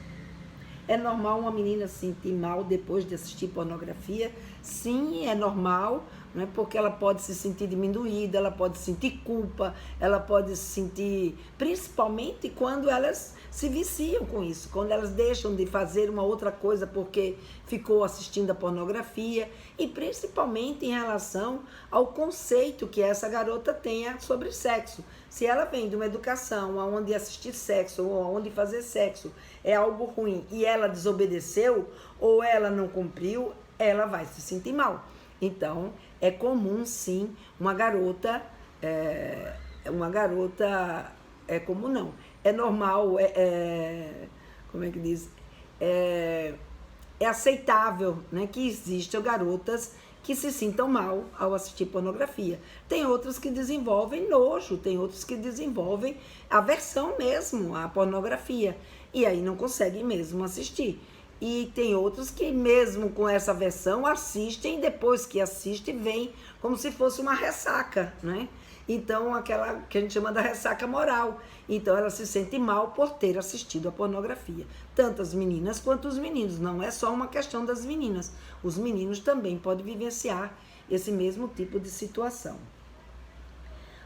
É normal uma menina se sentir mal depois de assistir pornografia? Sim, é normal, né? Porque ela pode se sentir diminuída, ela pode sentir culpa, ela pode se sentir, principalmente quando elas se viciam com isso, quando elas deixam de fazer uma outra coisa porque ficou assistindo a pornografia, e principalmente em relação ao conceito que essa garota tenha sobre sexo. Se ela vem de uma educação onde assistir sexo ou onde fazer sexo é algo ruim e ela desobedeceu ou ela não cumpriu, ela vai se sentir mal. Então, é comum sim uma garota, é comum não, é normal, como é que diz? É aceitável, né, que existam garotas que se sintam mal ao assistir pornografia. Tem outras que desenvolvem nojo, tem outros que desenvolvem aversão mesmo à pornografia, e aí não conseguem mesmo assistir. E tem outros que mesmo com essa aversão assistem, e depois que assistem vem como se fosse uma ressaca, né? Então, aquela que a gente chama da ressaca moral. Então, ela se sente mal por ter assistido a pornografia. Tanto as meninas quanto os meninos. Não é só uma questão das meninas. Os meninos também podem vivenciar esse mesmo tipo de situação.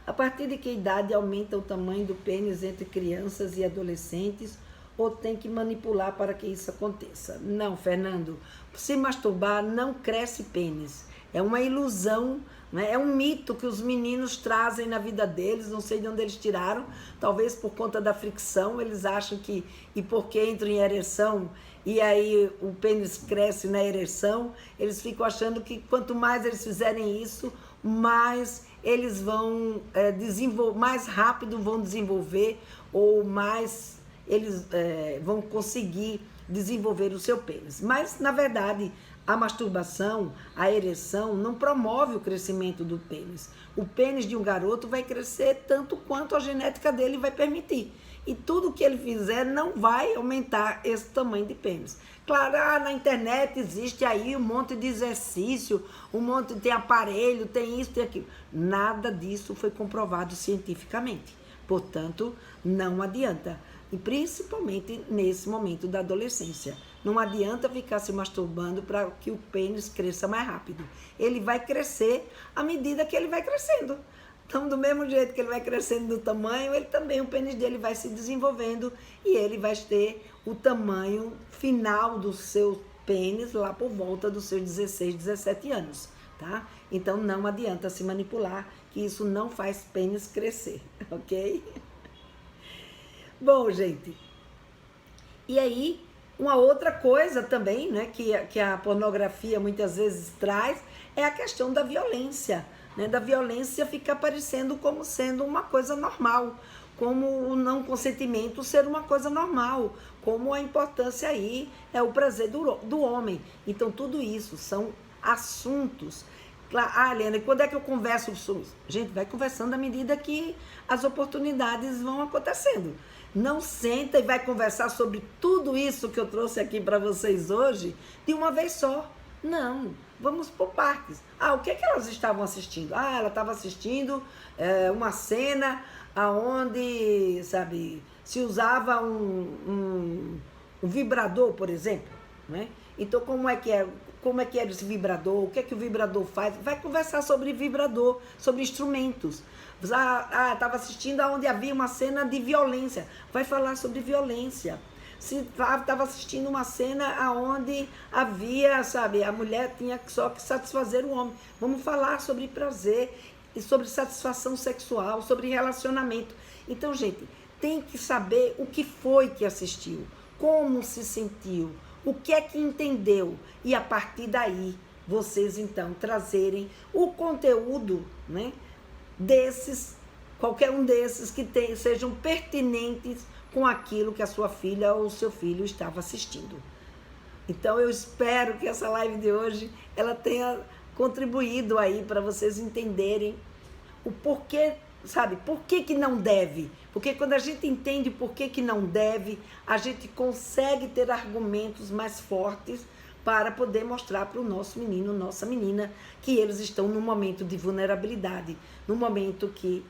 A partir de que idade aumenta o tamanho do pênis entre crianças e adolescentes? Ou tem que manipular para que isso aconteça? Não, Fernando. Se masturbar, não cresce pênis. É uma ilusão, né? É um mito que os meninos trazem na vida deles, não sei de onde eles tiraram, talvez por conta da fricção, eles acham que, e porque entram em ereção, e aí o pênis cresce na ereção, eles ficam achando que quanto mais eles fizerem isso, mais eles vão desenvolver, mais rápido vão desenvolver, ou mais eles vão conseguir desenvolver o seu pênis. Mas, na verdade, a masturbação, a ereção, não promove o crescimento do pênis. O pênis de um garoto vai crescer tanto quanto a genética dele vai permitir. E tudo que ele fizer não vai aumentar esse tamanho de pênis. Claro, na internet existe aí um monte de exercício, tem aparelho, tem isso, tem aquilo. Nada disso foi comprovado cientificamente. Portanto, não adianta. E principalmente nesse momento da adolescência. Não adianta ficar se masturbando para que o pênis cresça mais rápido. Ele vai crescer à medida que ele vai crescendo. Então, do mesmo jeito que ele vai crescendo no tamanho, ele também, o pênis dele vai se desenvolvendo e ele vai ter o tamanho final do seu pênis lá por volta dos seus 16, 17 anos, tá? Então, não adianta se manipular, que isso não faz pênis crescer, ok? Bom, gente, e aí, uma outra coisa também, né, que a pornografia muitas vezes traz, é a questão da violência, né, da violência ficar parecendo como sendo uma coisa normal, como o não consentimento ser uma coisa normal, como a importância aí é o prazer do homem. Então, tudo isso são assuntos. Helena, e quando é que eu converso sobre isso? Gente, vai conversando à medida que as oportunidades vão acontecendo. Não senta e vai conversar sobre tudo isso que eu trouxe aqui para vocês hoje de uma vez só. Não, vamos por partes. O que é que elas estavam assistindo? Ela estava assistindo uma cena onde, sabe, se usava um vibrador, por exemplo, né? Então, como é que era esse vibrador? O que é que o vibrador faz? Vai conversar sobre vibrador, sobre instrumentos. Estava assistindo onde havia uma cena de violência. Vai falar sobre violência. Se estava assistindo uma cena onde havia, sabe, a mulher tinha só que satisfazer o homem. Vamos falar sobre prazer e sobre satisfação sexual, sobre relacionamento. Então, gente, tem que saber o que foi que assistiu, como se sentiu, o que é que entendeu, e a partir daí vocês então trazerem o conteúdo, né, desses, qualquer um desses que sejam pertinentes com aquilo que a sua filha ou o seu filho estava assistindo. Então eu espero que essa live de hoje ela tenha contribuído aí para vocês entenderem o porquê sabe, por que que não deve? Porque quando a gente entende por que que não deve, a gente consegue ter argumentos mais fortes para poder mostrar para o nosso menino, nossa menina, que eles estão num momento de vulnerabilidade, num momento que,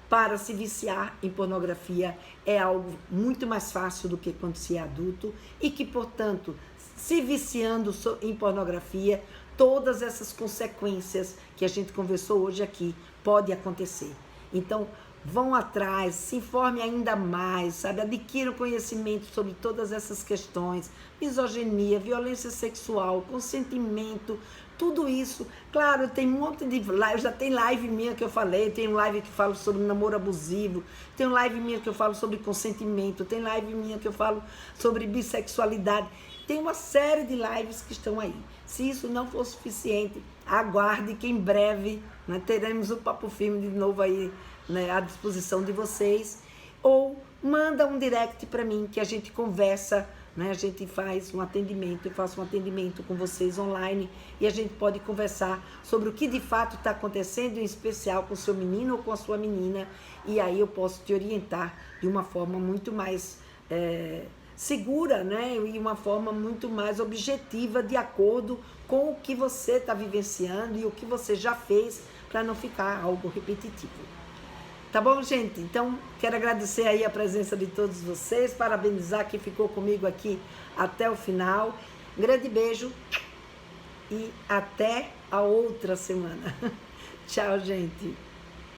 para se viciar em pornografia, é algo muito mais fácil do que quando se é adulto e que, portanto, se viciando em pornografia, todas essas consequências que a gente conversou hoje aqui podem acontecer. Então, vão atrás, se informe ainda mais, sabe? Adquiram conhecimento sobre todas essas questões, misoginia, violência sexual, consentimento, tudo isso. Claro, tem um monte de live, já tem live minha que eu falei, tem live que falo sobre namoro abusivo, tem live minha que eu falo sobre consentimento, tem live minha que eu falo sobre bissexualidade. Tem uma série de lives que estão aí. Se isso não for suficiente, aguarde que em breve, né, teremos o Papo Firme de novo aí, né, à disposição de vocês. Ou manda um direct para mim que a gente conversa, né, a gente faz um atendimento, eu faço um atendimento com vocês online e a gente pode conversar sobre o que de fato está acontecendo, em especial com o seu menino ou com a sua menina, e aí eu posso te orientar de uma forma muito mais segura, né? E uma forma muito mais objetiva, de acordo com o que você está vivenciando e o que você já fez, para não ficar algo repetitivo. Tá bom, gente? Então, quero agradecer aí a presença de todos vocês, parabenizar quem ficou comigo aqui até o final. Um grande beijo e até a outra semana. Tchau, gente.